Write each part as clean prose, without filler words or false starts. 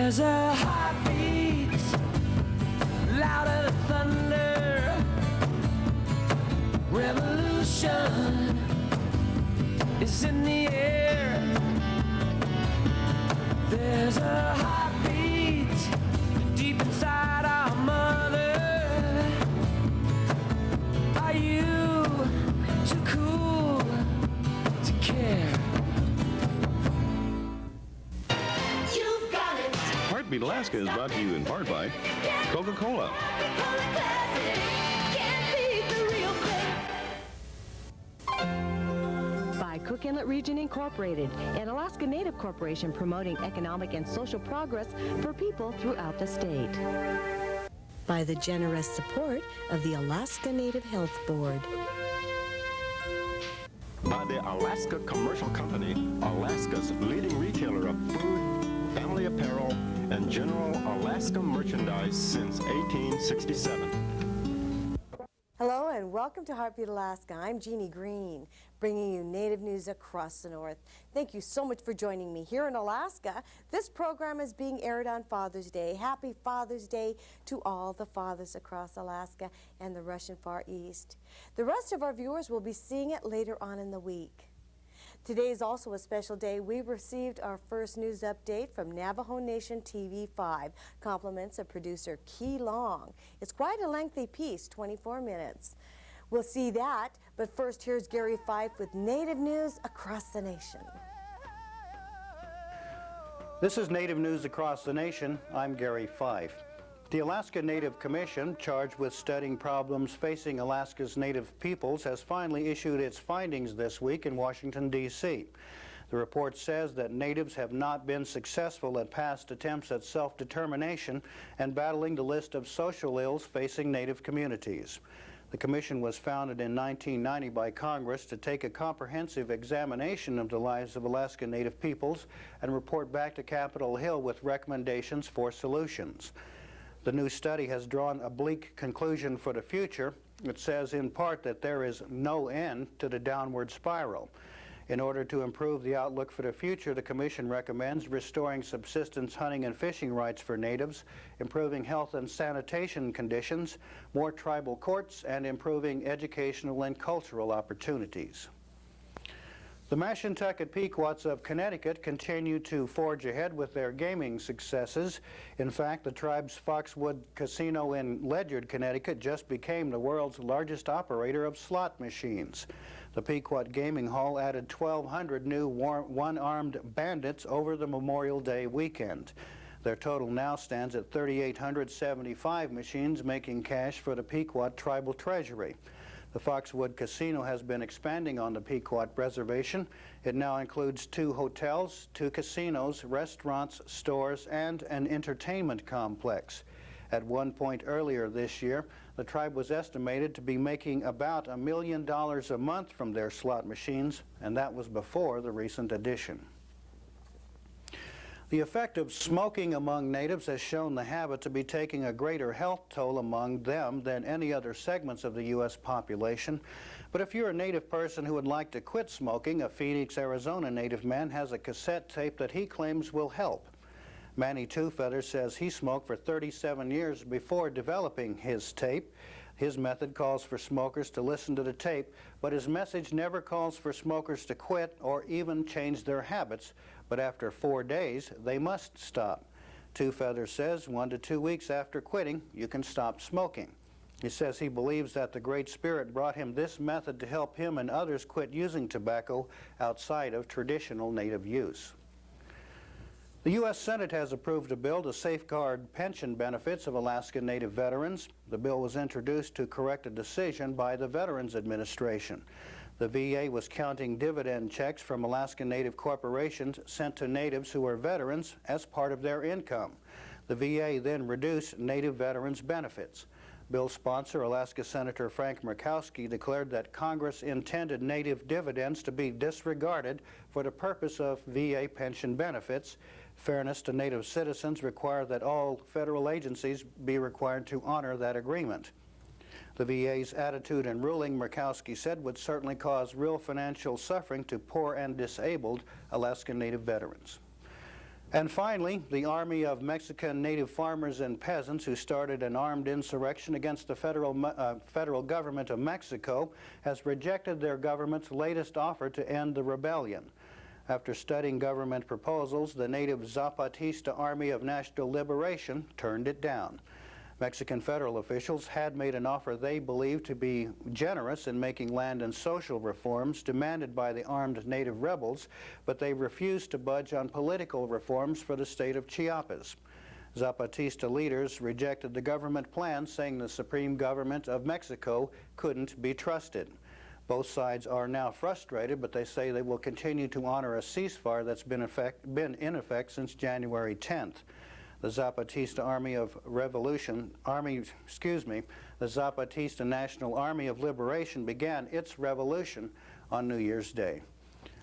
There's a heartbeat louder than thunder. Revolution is in the air. There's a heartbeat deep inside our mother. Are you too cool to care? You've got it. Heartbeat Alaska is brought to you in part by Coca-Cola. Cook Inlet Region Incorporated, an Alaska Native corporation promoting economic and social progress for people throughout the state. By the generous support of the Alaska Native Health Board. By the Alaska Commercial Company, Alaska's leading retailer of food, family apparel, and general Alaska merchandise since 1867. Hello and welcome to Heartbeat Alaska. I'm Jeanie Greene, bringing you Native news across the North. Thank you so much for joining me here in Alaska. This program is being aired on Father's Day. Happy Father's Day to all the fathers across Alaska and the Russian Far East. The rest of our viewers will be seeing it later on in the week. Today is also a special day. We received our first news update from Navajo Nation TV5. Compliments of producer Kee Long. It's quite a lengthy piece, 24 minutes. We'll see that, but first here's Gary Fife with Native news across the nation. This is Native News Across the Nation. I'm Gary Fife. The Alaska Native Commission, charged with studying problems facing Alaska's Native peoples, has finally issued its findings this week in Washington, D.C. The report says that Natives have not been successful at past attempts at self-determination and battling the list of social ills facing Native communities. The Commission was founded in 1990 by Congress to take a comprehensive examination of the lives of Alaska Native peoples and report back to Capitol Hill with recommendations for solutions. The new study has drawn a bleak conclusion for the future. It says in part that there is no end to the downward spiral. In order to improve the outlook for the future, the Commission recommends restoring subsistence hunting and fishing rights for Natives, improving health and sanitation conditions, more tribal courts, and improving educational and cultural opportunities. The Mashantucket Pequots of Connecticut continue to forge ahead with their gaming successes. In fact, the tribe's Foxwood Casino in Ledyard, Connecticut just became the world's largest operator of slot machines. The Pequot Gaming Hall added 1,200 new one-armed bandits over the Memorial Day weekend. Their total now stands at 3,875 machines making cash for the Pequot Tribal Treasury. The Foxwood Casino has been expanding on the Pequot Reservation. It now includes 2 hotels, 2 casinos, restaurants, stores, and an entertainment complex. At one point earlier this year, the tribe was estimated to be making about $1 million a month from their slot machines, and that was before the recent addition. The effect of smoking among Natives has shown the habit to be taking a greater health toll among them than any other segments of the U.S. population. But if you're a Native person who would like to quit smoking, a Phoenix, Arizona Native man has a cassette tape that he claims will help. Manny Two Feathers says he smoked for 37 years before developing his tape. His method calls for smokers to listen to the tape, but his message never calls for smokers to quit or even change their habits. But after 4 days, they must stop. Two Feathers says 1 to 2 weeks after quitting, you can stop smoking. He says he believes that the Great Spirit brought him this method to help him and others quit using tobacco outside of traditional Native use. The U.S. Senate has approved a bill to safeguard pension benefits of Alaska Native veterans. The bill was introduced to correct a decision by the Veterans Administration. The VA was counting dividend checks from Alaska Native corporations sent to Natives who are veterans as part of their income. The VA then reduced Native veterans' benefits. Bill sponsor, Alaska Senator Frank Murkowski, declared that Congress intended Native dividends to be disregarded for the purpose of VA pension benefits. Fairness to Native citizens require that all federal agencies be required to honor that agreement. The VA's attitude and ruling, Murkowski said, would certainly cause real financial suffering to poor and disabled Alaska Native veterans. And finally, the army of Mexican native farmers and peasants who started an armed insurrection against the federal government of Mexico has rejected their government's latest offer to end the rebellion. After studying government proposals, the native Zapatista Army of National Liberation turned it down. Mexican federal officials had made an offer they believed to be generous in making land and social reforms demanded by the armed native rebels, but they refused to budge on political reforms for the state of Chiapas. Zapatista leaders rejected the government plan, saying the supreme government of Mexico couldn't be trusted. Both sides are now frustrated, but they say they will continue to honor a ceasefire that's been in effect since January 10th. The Zapatista the Zapatista National Army of Liberation began its revolution on New Year's Day.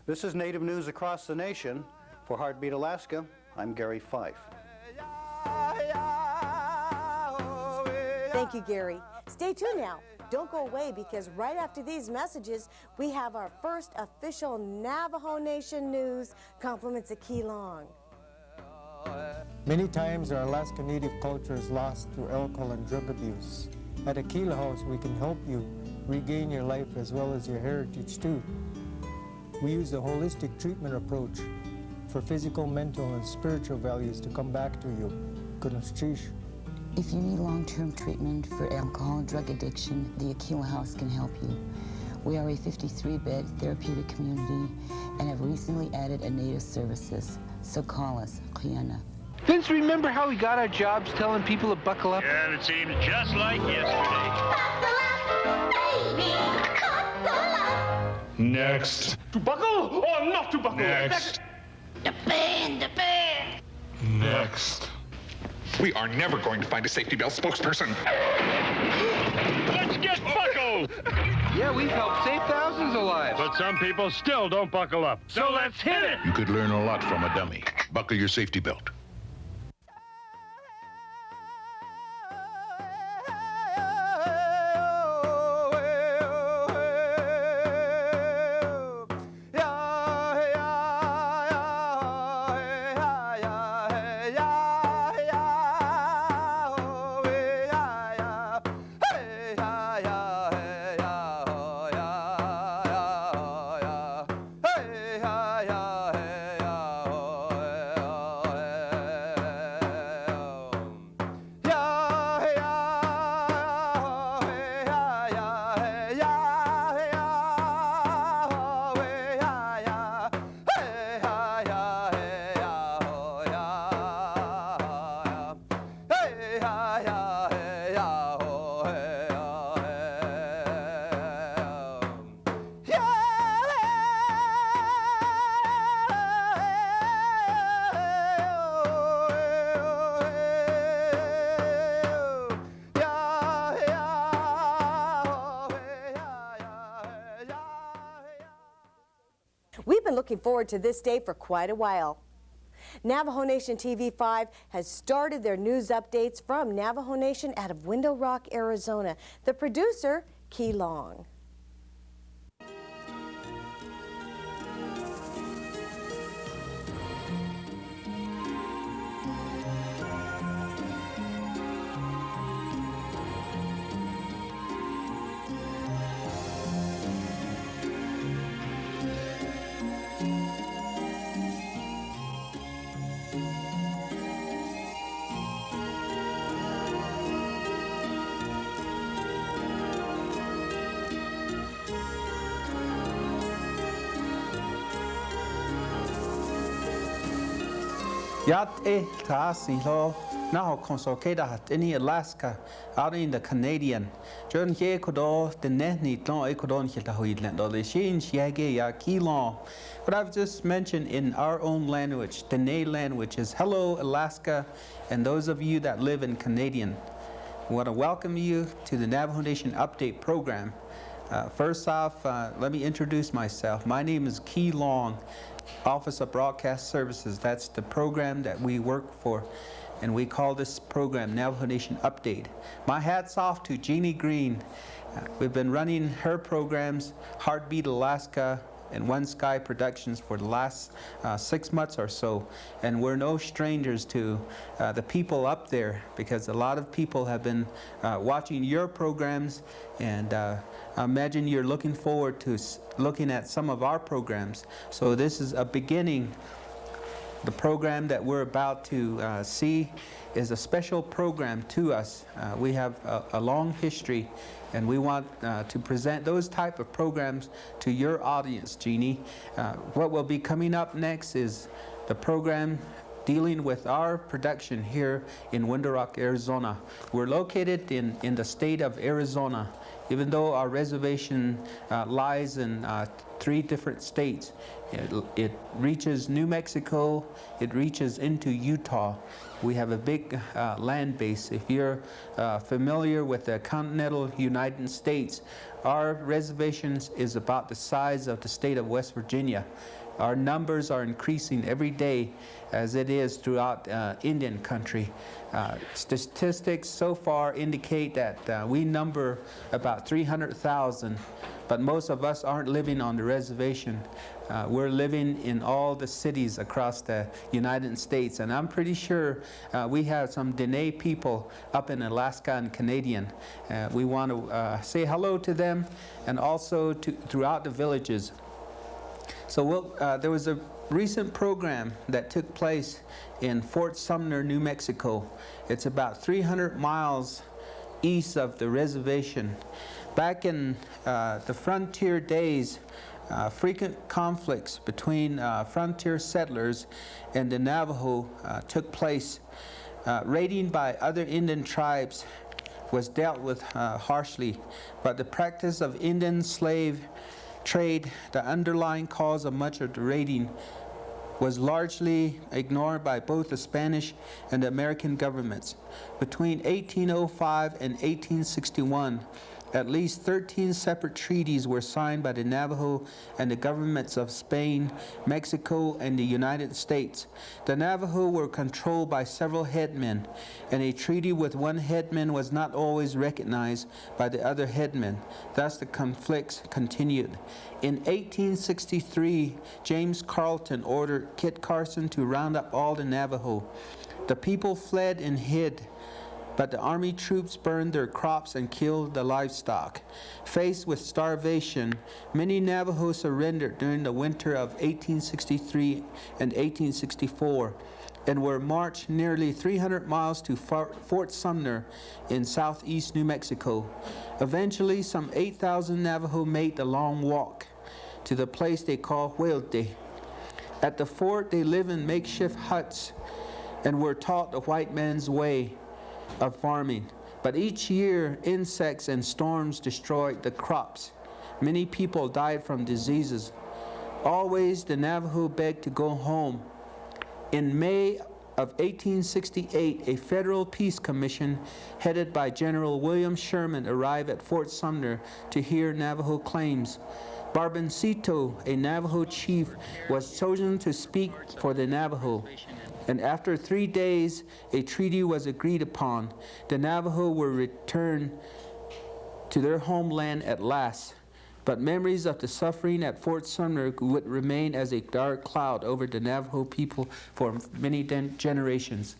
This is Native News Across the Nation. For Heartbeat Alaska, I'm Gary Fife. Thank you, Gary. Stay tuned now. Don't go away, because right after these messages, we have our first official Navajo Nation news. Compliments of Kee Long. Many times our Alaska Native culture is lost through alcohol and drug abuse. At Aquila House, we can help you regain your life as well as your heritage too. We use a holistic treatment approach for physical, mental, and spiritual values to come back to you. If you need long-term treatment for alcohol and drug addiction, the Aquila House can help you. We are a 53-bed therapeutic community and have recently added a Native services, so call us, Kiana. Vince, remember how we got our jobs telling people to buckle up? Yeah, and it seems just like yesterday. Buckle up, baby, buckle up. Next. To buckle or not to buckle? Next. The band. Next. We are never going to find a safety belt spokesperson. Let's get buckled! Yeah, we've helped save thousands of lives. But some people still don't buckle up. So let's hit it! You could learn a lot from a dummy. Buckle your safety belt. We've been looking forward to this day for quite a while. Navajo Nation TV5 has started their news updates from Navajo Nation out of Window Rock, Arizona. The producer, Kee Long. Yat e taasi lo naho consokeda hat in Alaska out in the Canadian. John ye kodo the netni long e kodon hilta hoidland or the shin yage ya Kee Long. What I've just mentioned in our own language, the Dene language, is hello Alaska, and those of you that live in Canadian. I want to welcome you to the Navajo Nation Update program. First off, let me introduce myself. My name is Kee Long, Office of Broadcast Services. That's the program that we work for, and we call this program Navajo Nation Update. My hat's off to Jeanie Greene. We've been running her programs, Heartbeat Alaska, and One Sky Productions for the last 6 months or so, and we're no strangers to the people up there, because a lot of people have been watching your programs, and I imagine you're looking forward to looking at some of our programs. So this is a beginning. The program that we're about to see is a special program to us. We have a long history, and we want to present those type of programs to your audience, Jeanie. What will be coming up next is the program dealing with our production here in Window Rock, Arizona. We're located in the state of Arizona, even though our reservation lies in 3 different states. It reaches New Mexico, it reaches into Utah. We have a big land base. If you're familiar with the continental United States, our reservations is about the size of the state of West Virginia. Our numbers are increasing every day, as it is throughout Indian country. Statistics so far indicate that we number about 300,000, but most of us aren't living on the reservation. We're living in all the cities across the United States, and I'm pretty sure we have some Dene people up in Alaska and Canadian. We want to say hello to them, and also throughout the villages. So there was a recent program that took place in Fort Sumner, New Mexico. It's about 300 miles east of the reservation. Back in the frontier days, frequent conflicts between frontier settlers and the Navajo took place. Raiding by other Indian tribes was dealt with harshly, but the practice of Indian slave trade, the underlying cause of much of the raiding, was largely ignored by both the Spanish and the American governments. Between 1805 and 1861, at least 13 separate treaties were signed by the Navajo and the governments of Spain, Mexico, and the United States. The Navajo were controlled by several headmen, and a treaty with one headman was not always recognized by the other headmen. Thus the conflicts continued. In 1863, James Carleton ordered Kit Carson to round up all the Navajo. The people fled and hid, but the army troops burned their crops and killed the livestock. Faced with starvation, many Navajo surrendered during the winter of 1863 and 1864 and were marched nearly 300 miles to Fort Sumner in southeast New Mexico. Eventually, some 8,000 Navajo made the long walk to the place they call Huelte. At the fort, they live in makeshift huts and were taught the white man's way of farming. But each year, insects and storms destroyed the crops. Many people died from diseases. Always, the Navajo begged to go home. In May of 1868, a federal peace commission headed by General William Sherman arrived at Fort Sumner to hear Navajo claims. Barboncito, a Navajo chief, was chosen to speak for the Navajo. And after 3 days, a treaty was agreed upon. The Navajo were returned to their homeland at last. But memories of the suffering at Fort Sumner would remain as a dark cloud over the Navajo people for many generations.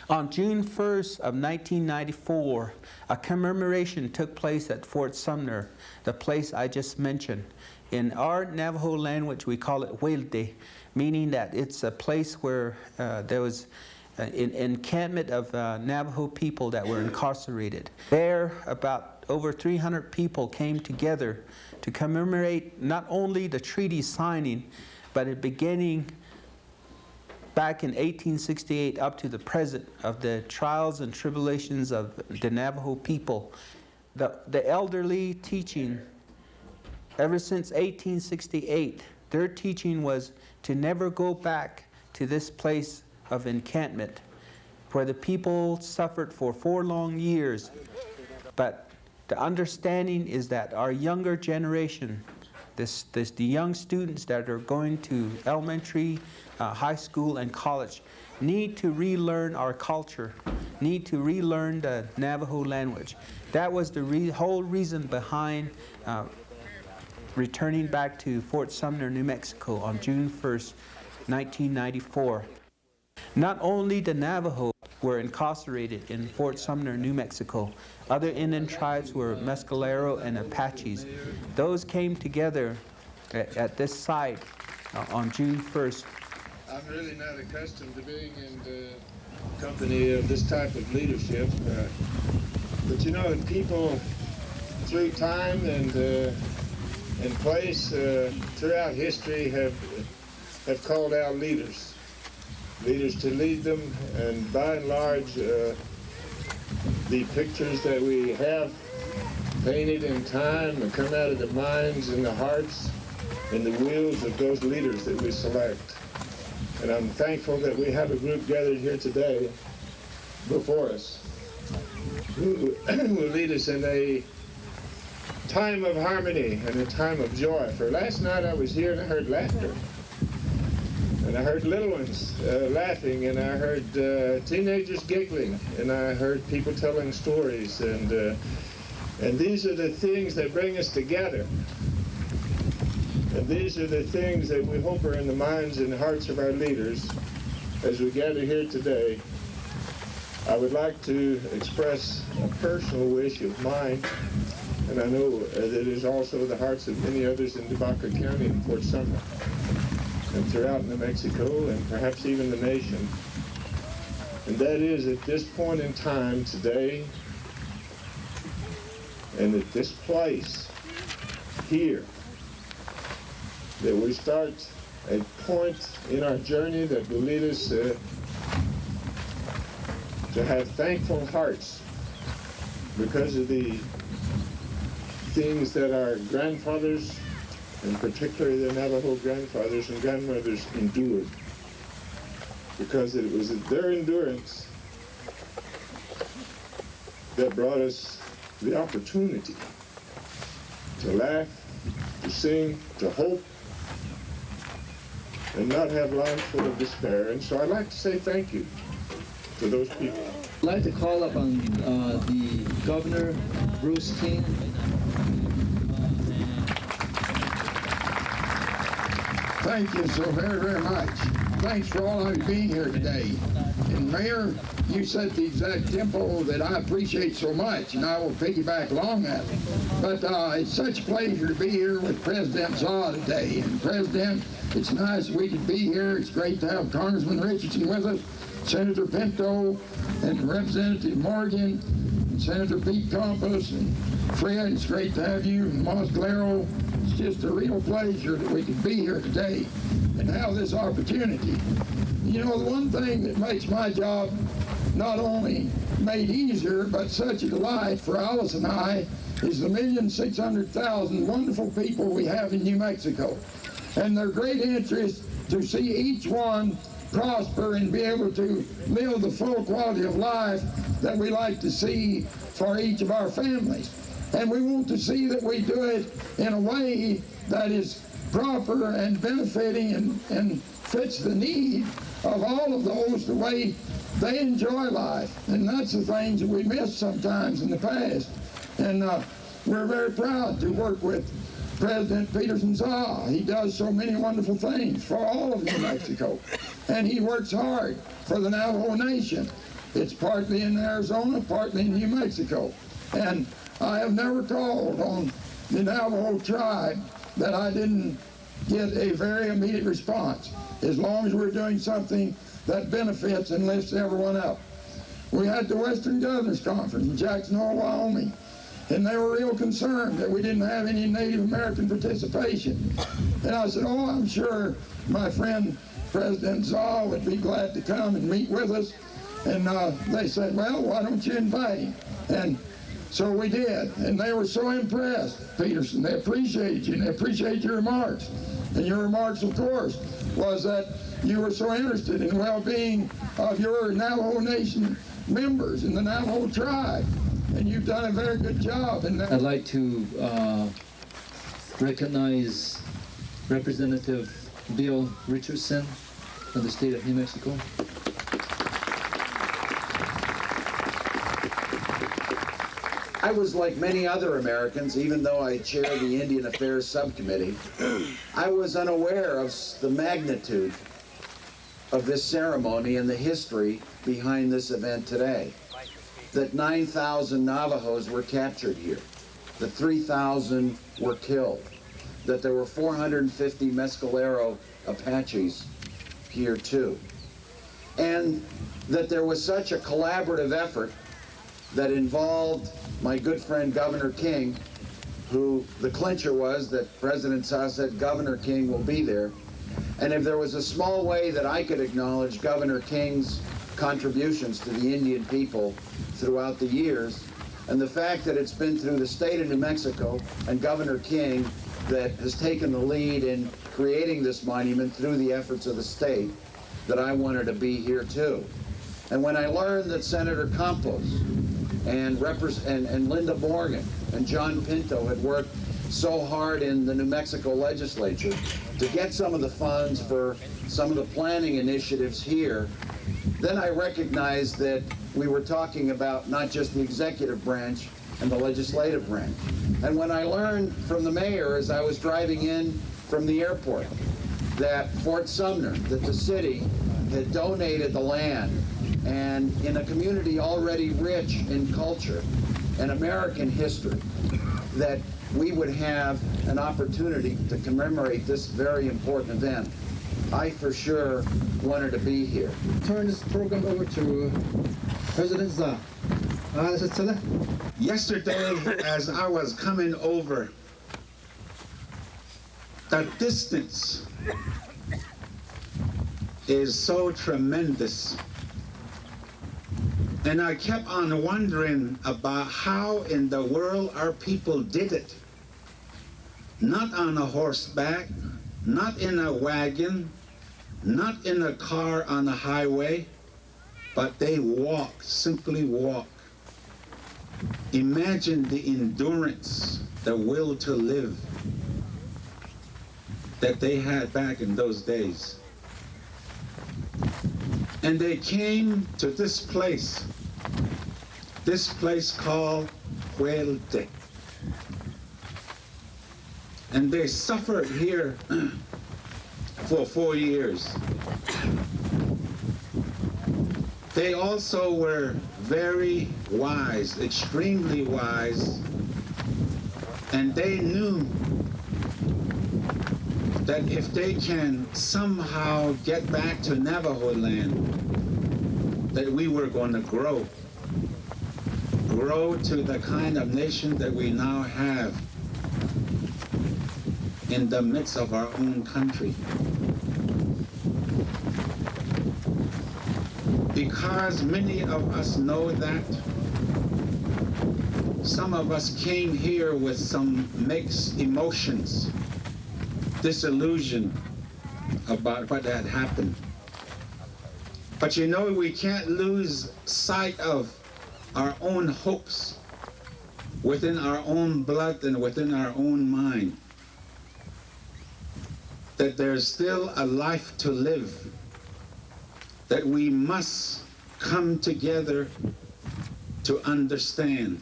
On June 1st of 1994, a commemoration took place at Fort Sumner, the place I just mentioned. In our Navajo language, we call it Huelte, meaning that it's a place where there was an encampment of Navajo people that were incarcerated. There, about over 300 people came together to commemorate not only the treaty signing, but it beginning back in 1868 up to the present of the trials and tribulations of the Navajo people. The elderly teaching, ever since 1868, their teaching was to never go back to this place of encampment where the people suffered for 4 long years. But the understanding is that our younger generation, the young students that are going to elementary, high school, and college, need to relearn our culture, need to relearn the Navajo language. That was the whole reason behind returning back to Fort Sumner, New Mexico on June 1st, 1994. Not only the Navajo were incarcerated in Fort Sumner, New Mexico, other Indian tribes were Mescalero and Apaches. Those came together at this site on June 1st. I'm really not accustomed to being in the company of this type of leadership, but you know, people through time and place throughout history have called out leaders to lead them, and by and large, the pictures that we have painted in time and come out of the minds and the hearts and the wills of those leaders that we select. And I'm thankful that we have a group gathered here today before us who will lead us in a time of harmony and a time of joy. For last night I was here and I heard laughter. And I heard little ones laughing, and I heard teenagers giggling, and I heard people telling stories, and these are the things that bring us together. And these are the things that we hope are in the minds and hearts of our leaders as we gather here today. I would like to express a personal wish of mine, and I know that it is also the hearts of many others in Tobacco County and Fort Sumner, and throughout New Mexico, and perhaps even the nation. And that is, at this point in time today, and at this place here, that we start a point in our journey that will lead us to have thankful hearts because of the things that our grandfathers, and particularly the Navajo grandfathers and grandmothers, endured. Because it was their endurance that brought us the opportunity to laugh, to sing, to hope, and not have lives full of despair. And so I'd like to say thank you to those people. I'd like to call up on the Governor, Bruce King. Thank you so very, very much. Thanks for all of you being here today. And Mayor, you set the exact tempo that I appreciate so much, and I will piggyback along that. But it's such a pleasure to be here with President Zah today. And President, it's nice we could be here. It's great to have Congressman Richardson with us, Senator Pinto, and Representative Morgan, and Senator Pete Compass, and Fred. It's great to have you, and Moscalero. It's just a real pleasure that we could be here today and have this opportunity. You know, the one thing that makes my job not only made easier, but such a delight for Alice and I, is the 1,600,000 wonderful people we have in New Mexico, and their great interest to see each one prosper and be able to live the full quality of life that we like to see for each of our families. And we want to see that we do it in a way that is proper and benefiting and fits the need of all of those the way they enjoy life. And that's the things that we miss sometimes in the past. And we're very proud to work with President Peterson Zah. He does so many wonderful things for all of New Mexico. And he works hard for the Navajo Nation. It's partly in Arizona, partly in New Mexico. And I have never called on the Navajo tribe that I didn't get a very immediate response, as long as we're doing something that benefits and lifts everyone up. We had the Western Governors Conference in Jackson Hole, Wyoming, and they were real concerned that we didn't have any Native American participation. And I said, oh, I'm sure my friend President Zah would be glad to come and meet with us. And they said, well, why don't you invite him? And so we did, and they were so impressed, Peterson. They appreciated you, and they appreciate your remarks. And your remarks, of course, was that you were so interested in the well-being of your Navajo Nation members in the Navajo tribe. And you've done a very good job in that. I'd like to recognize Representative Bill Richardson of the state of New Mexico. I was like many other Americans, even though I chair the Indian Affairs Subcommittee, I was unaware of the magnitude of this ceremony and the history behind this event today. That 9,000 Navajos were captured here, that 3,000 were killed, that there were 450 Mescalero Apaches here too, and that there was such a collaborative effort that involved my good friend Governor King, who the clincher was that President Zah said Governor King will be there. And if there was a small way that I could acknowledge Governor King's contributions to the Indian people throughout the years, and the fact that it's been through the state of New Mexico and Governor King that has taken the lead in creating this monument through the efforts of the state, that I wanted to be here too. And when I learned that Senator Campos and Linda Morgan and John Pinto had worked so hard in the New Mexico legislature to get some of the funds for some of the planning initiatives here, then I recognized that we were talking about not just the executive branch and the legislative branch. And when I learned from the mayor as I was driving in from the airport that Fort Sumner, that the city had donated the land, and in a community already rich in culture and American history, that we would have an opportunity to commemorate this very important event, I for sure wanted to be here. Turn this program over to President Zah. Yesterday, as I was coming over, the distance is so tremendous. And I kept on wondering about how in the world our people did it. Not on a horseback, not in a wagon, not in a car on the highway, but they walk, simply walk. Imagine the endurance, the will to live that they had back in those days. And they came to this place called Huelde. And they suffered here for 4 years. They also were very wise, extremely wise, and they knew that if they can somehow get back to Navajo land, that we were going to grow to the kind of nation that we now have in the midst of our own country. Because many of us know that, some of us came here with some mixed emotions, disillusion about what had happened. But you know, we can't lose sight of our own hopes within our own blood and within our own mind. That there's still a life to live, that we must come together to understand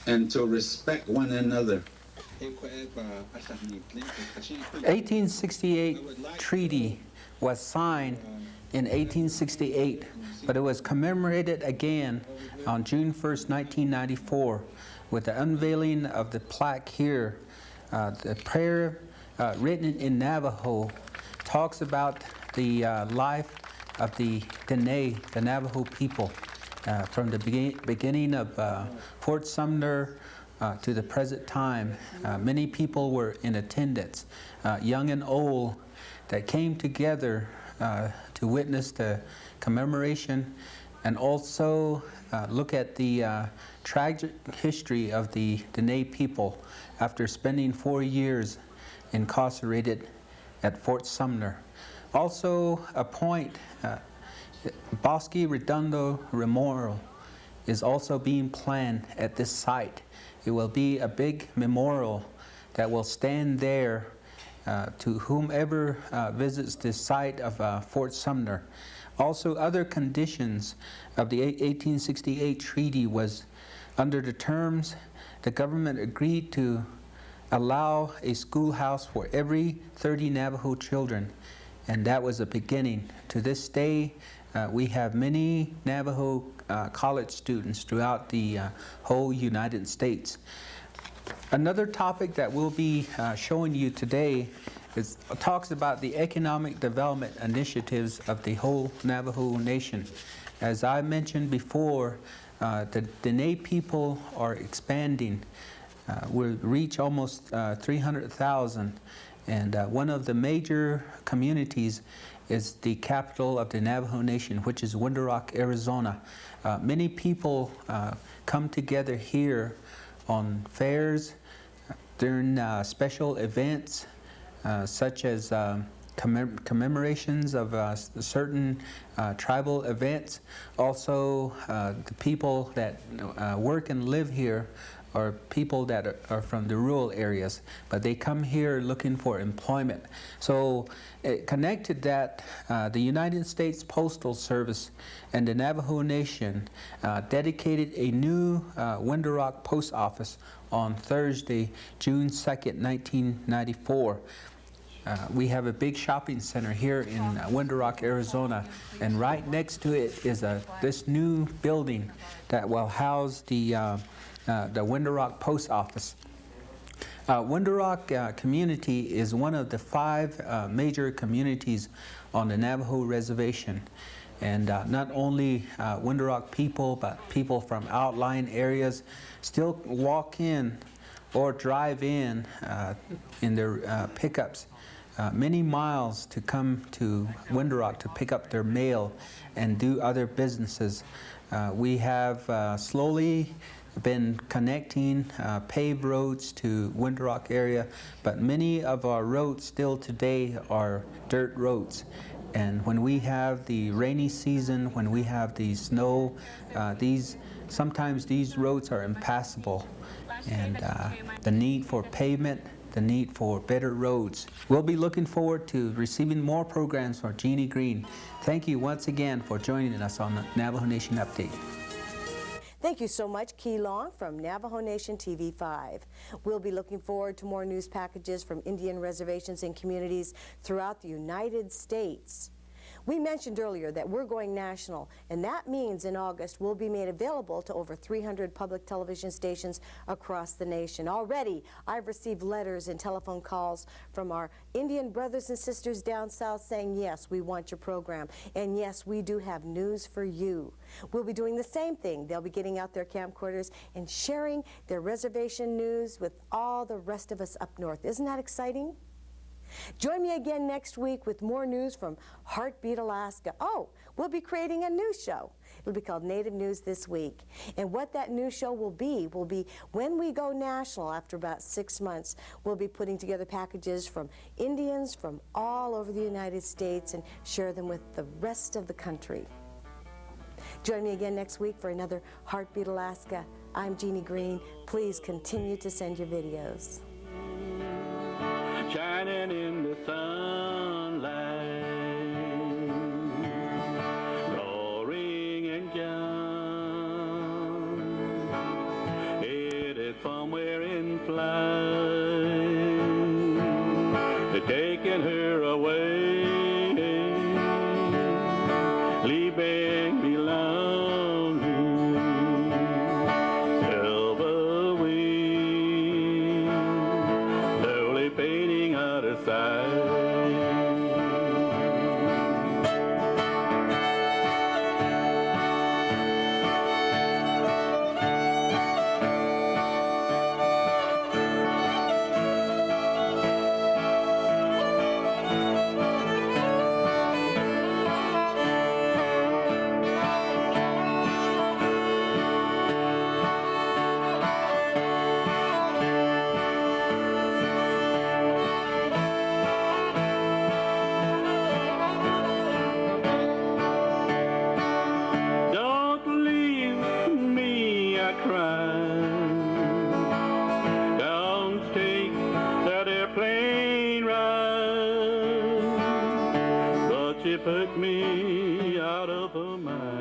and to respect one another. 1868 treaty was signed in 1868, but it was commemorated again on June 1st, 1994, with the unveiling of the plaque here. The prayer written in Navajo talks about the life of the Daney, the Navajo people, from the beginning of Fort Sumner to the present time. Many people were in attendance, young and old, that came together to witness the commemoration and also look at the tragic history of the Daney people after spending 4 years incarcerated at Fort Sumner. Also, a point, Bosque Redondo Memorial is also being planned at this site. It will be a big memorial that will stand there to whomever visits the site of Fort Sumner. Also, other conditions of the 1868 treaty was Under the terms, the government agreed to allow a schoolhouse for every 30 Navajo children, and that was a beginning. To this day, we have many Navajo college students throughout the whole United States. Another topic that we'll be showing you today talks about the economic development initiatives of the whole Navajo Nation. As I mentioned before, the Dene people are expanding. We'll reach almost 300,000, and one of the major communities is the capital of the Navajo Nation, which is Window Rock, Arizona. Many people come together here on fairs, during special events, such as commemorations of certain tribal events. Also, the people that work and live here are people that are from the rural areas, but they come here looking for employment. So connected that, the United States Postal Service and the Navajo Nation dedicated a new Window Rock post office on Thursday, June 2nd, 1994. We have a big shopping center here in Window Rock, Arizona, and right next to it is this new building that will house the Window Rock Post Office. Window Rock community is one of the 5 major communities on the Navajo Reservation. And not only Window Rock people, but people from outlying areas still walk in or drive in their pickups many miles to come to Window Rock to pick up their mail and do other businesses. We have slowly been connecting paved roads to Window Rock area, but many of our roads still today are dirt roads. And when we have the rainy season, when we have the snow, sometimes these roads are impassable. And the need for pavement, the need for better roads. We'll be looking forward to receiving more programs from Jeanie Greene. Thank you once again for joining us on the Navajo Nation Update. Thank you so much, Kee Long from Navajo Nation TV5. We'll be looking forward to more news packages from Indian reservations and communities throughout the United States. We mentioned earlier that we're going national, and that means in August we'll be made available to over 300 public television stations across the nation. Already, I've received letters and telephone calls from our Indian brothers and sisters down south saying, yes, we want your program, and yes, we do have news for you. We'll be doing the same thing. They'll be getting out their camcorders and sharing their reservation news with all the rest of us up north. Isn't that exciting? Join me again next week with more news from Heartbeat, Alaska. Oh, we'll be creating a new show. It'll be called Native News This Week. And what that new show will be when we go national after about 6 months, we'll be putting together packages from Indians from all over the United States and share them with the rest of the country. Join me again next week for another Heartbeat, Alaska. I'm Jeanie Greene. Please continue to send your videos. Shining in the sunlight, roaring and young, headed somewhere in flight, they're taking her away, leaving me lonely, silver wings, slowly fading out of sight. Don't leave me, I cry. Don't take that airplane ride. But you put me out of her mind.